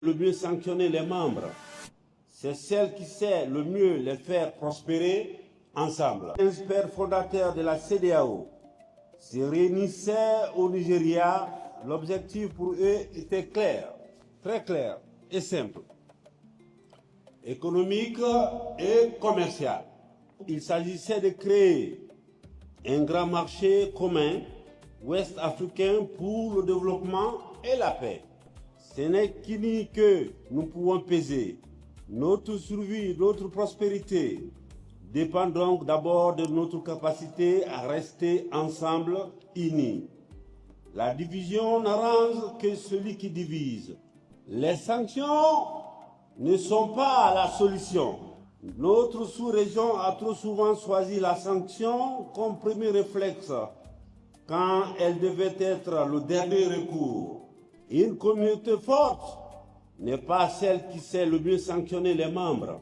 le mieux sanctionner les membres. C'est celle qui sait le mieux les faire prospérer ensemble. Les 15 pères fondateurs de la CEDEAO se réunissaient au Nigeria. L'objectif pour eux était clair, très clair et simple. Économique et commercial. Il s'agissait de créer un grand marché commun ouest-africain pour le développement et la paix. Ce n'est qu'unis que nous pouvons peser. Notre survie, notre prospérité dépend donc d'abord de notre capacité à rester ensemble, unis. La division n'arrange que celui qui divise. Les sanctions ne sont pas la solution. Notre sous-région a trop souvent choisi la sanction comme premier réflexe quand elle devait être le dernier recours. Une communauté forte n'est pas celle qui sait le mieux sanctionner les membres,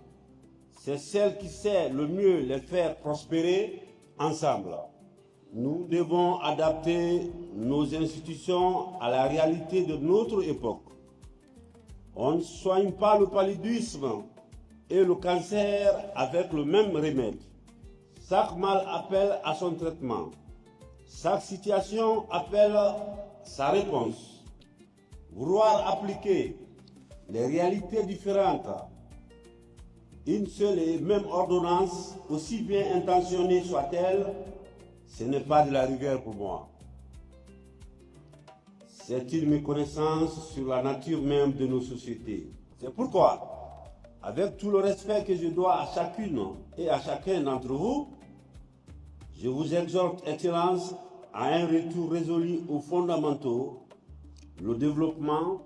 c'est celle qui sait le mieux les faire prospérer ensemble. Nous devons adapter nos institutions à la réalité de notre époque. On ne soigne pas le paludisme et le cancer avec le même remède. Chaque mal appelle à son traitement. Chaque situation appelle sa réponse. Vouloir appliquer les réalités différentes, une seule et même ordonnance, aussi bien intentionnée soit-elle, ce n'est pas de la rigueur pour moi. C'est une méconnaissance sur la nature même de nos sociétés. C'est pourquoi, avec tout le respect que je dois à chacune et à chacun d'entre vous, je vous exhorte, Excellence, à un retour résolu aux fondamentaux, le développement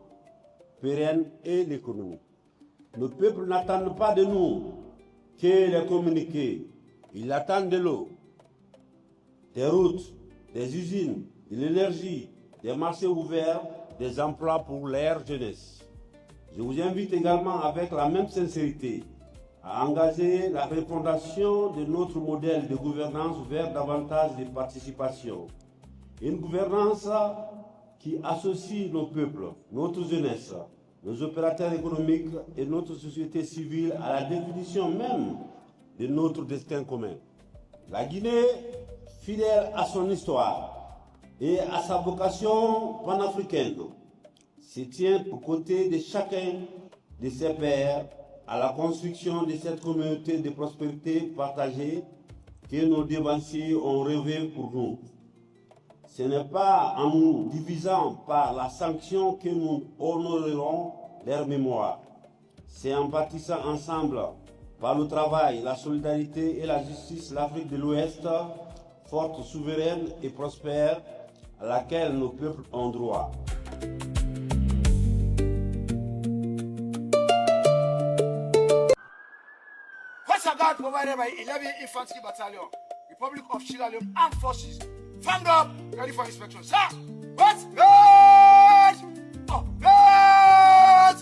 pérenne et l'économie. Le peuple n'attend pas de nous que les communiqués, il attend de l'eau, des routes, des usines, de l'énergie, des marchés ouverts, des emplois pour leur jeunesse. Je vous invite également avec la même sincérité à engager la refondation de notre modèle de gouvernance vers davantage de participation. Une gouvernance qui associe nos peuples, notre jeunesse, nos opérateurs économiques et notre société civile à la définition même de notre destin commun. La Guinée, fidèle à son histoire et à sa vocation panafricaine, se tient aux côtés de chacun de ses pairs à la construction de cette communauté de prospérité partagée que nos devanciers ont rêvé pour nous. Ce n'est pas en nous divisant par la sanction que nous honorerons leur mémoire. C'est en bâtissant ensemble, par le travail, la solidarité et la justice, l'Afrique de l'Ouest, forte, souveraine et prospère, à laquelle nos peuples ont droit. Guard provided by 11th Infantry Battalion, Republic of Sierra Leone Armed Forces, formed up, ready for inspection. Sir, what's good? Oh, good!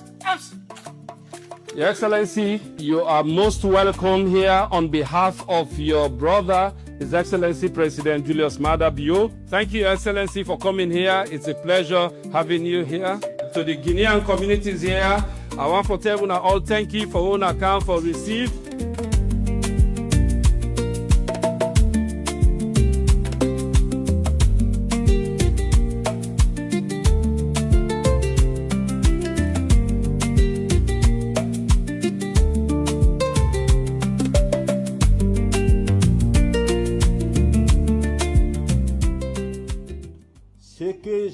Your Excellency, you are most welcome here on behalf of your brother, His Excellency President Julius Maada Bio. Thank you, Your Excellency, for coming here. It's a pleasure having you here. To the Guinean communities here, I want to tell you all thank you for own account for receive. Ce que